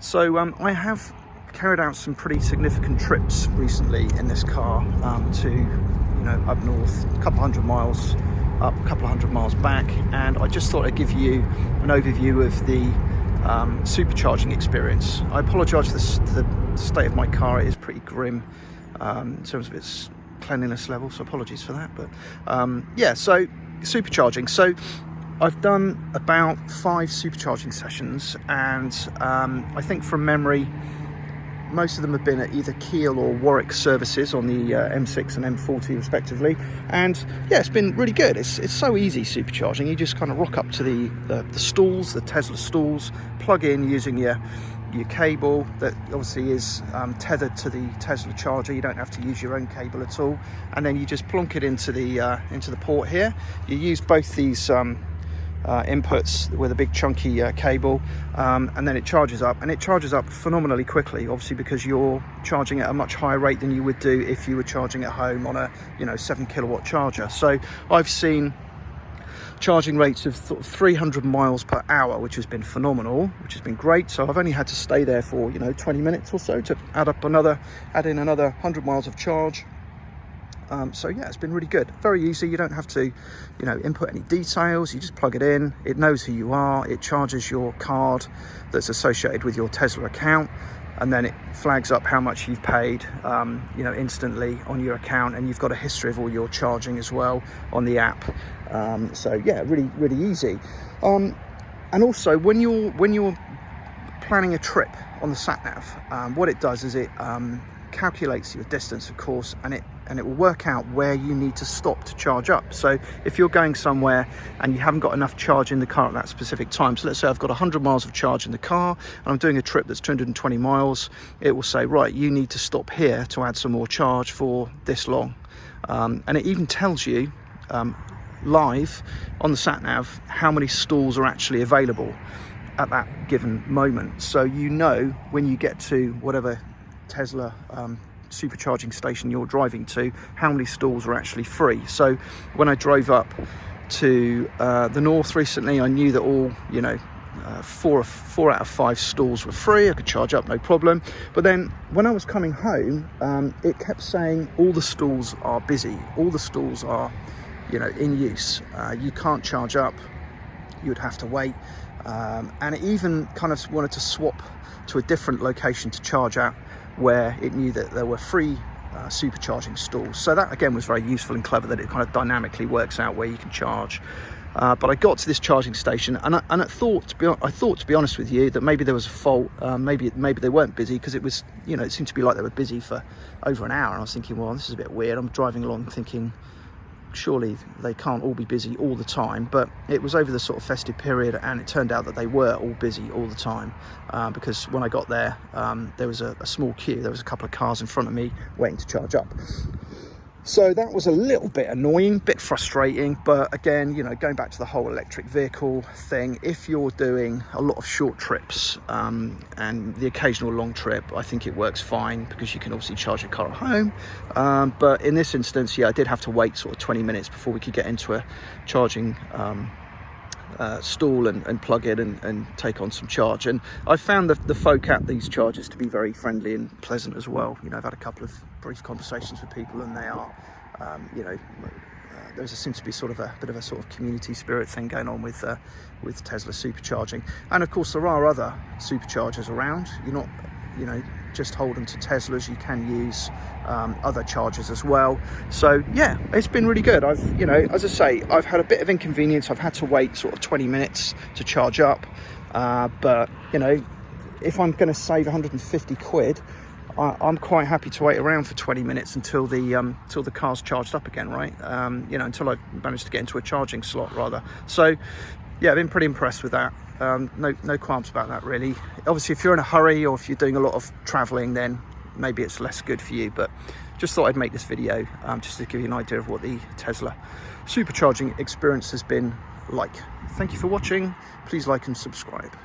So I have carried out some pretty significant trips recently in this car to, up north, a couple hundred miles up, a couple of hundred miles back, and I just thought I'd give you an overview of the supercharging experience. I apologise for the state of my car. It is pretty grim in terms of its cleanliness level, so apologies for that. But yeah, so supercharging. So I've done about 5 supercharging sessions, and I think from memory most of them have been at either Kiel or Warwick services on the M6 and M40 respectively, and yeah, it's been really good. It's so easy supercharging. You just kind of rock up to the stalls, the Tesla stalls, plug in using your cable that obviously is tethered to the Tesla charger. You don't have to use your own cable at all, and then you just plonk it into the port here. You use both these inputs with a big chunky cable, and then it charges up, and it charges up phenomenally quickly, obviously because you're charging at a much higher rate than you would do if you were charging at home on a 7 kilowatt charger. So I've seen charging rates of 300 miles per hour, which has been phenomenal, which has been great. So I've only had to stay there for 20 minutes or so to add in another 100 miles of charge. So yeah, it's been really good. Very easy. You don't have to input any details. You just plug it in. It knows who you are. It charges your card that's associated with your Tesla account, and then it flags up how much you've paid instantly on your account, and you've got a history of all your charging as well on the app. So yeah, really easy. And also when you're planning a trip on the sat nav, what it does is it calculates your distance, of course, and it will work out where you need to stop to charge up. So if you're going somewhere and you haven't got enough charge in the car at that specific time, so let's say I've got 100 miles of charge in the car and I'm doing a trip that's 220 miles, it will say, right, you need to stop here to add some more charge for this long. And it even tells you live on the sat nav how many stalls are actually available at that given moment. So when you get to whatever Tesla supercharging station you're driving to, how many stalls are actually free. So when I drove up to the north recently, I knew that all 4 out of 5 stalls were free. I could charge up, no problem. But then when I was coming home, it kept saying all the stalls are busy, all the stalls are in use, you can't charge up, you would have to wait. And it even kind of wanted to swap to a different location to charge at, where it knew that there were free supercharging stalls. So that again was very useful and clever, that it kind of dynamically works out where you can charge. But I got to this charging station, and I thought, to be honest with you, that maybe there was a fault. Maybe they weren't busy, because it was, it seemed to be like they were busy for over an hour. And I was thinking, well, this is a bit weird. I'm driving along thinking, surely they can't all be busy all the time. But it was over the sort of festive period, and it turned out that they were all busy all the time, because when I got there, there was a small queue. There was a couple of cars in front of me waiting to charge up. So that was a little bit annoying, bit frustrating. But again, going back to the whole electric vehicle thing, if you're doing a lot of short trips and the occasional long trip, I think it works fine, because you can obviously charge your car at home. But in this instance, yeah, I did have to wait sort of 20 minutes before we could get into a charging stall and plug in and take on some charge. And I found the folk at these chargers to be very friendly and pleasant as well. I've had a couple of brief conversations with people, and they are there seems to be sort of a bit of a sort of community spirit thing going on with Tesla supercharging. And of course there are other superchargers around. You're not just holding to Teslas. You can use other chargers as well. So yeah, it's been really good. I've as I say, I've had a bit of inconvenience. I've had to wait sort of 20 minutes to charge up, but if I'm going to save 150 quid, I'm quite happy to wait around for 20 minutes until the car's charged up again, right? Until I've managed to get into a charging slot rather. So yeah, I've been pretty impressed with that. No qualms about that, really. Obviously, if you're in a hurry or if you're doing a lot of traveling, then maybe it's less good for you. But just thought I'd make this video just to give you an idea of what the Tesla supercharging experience has been like. Thank you for watching. Please like and subscribe.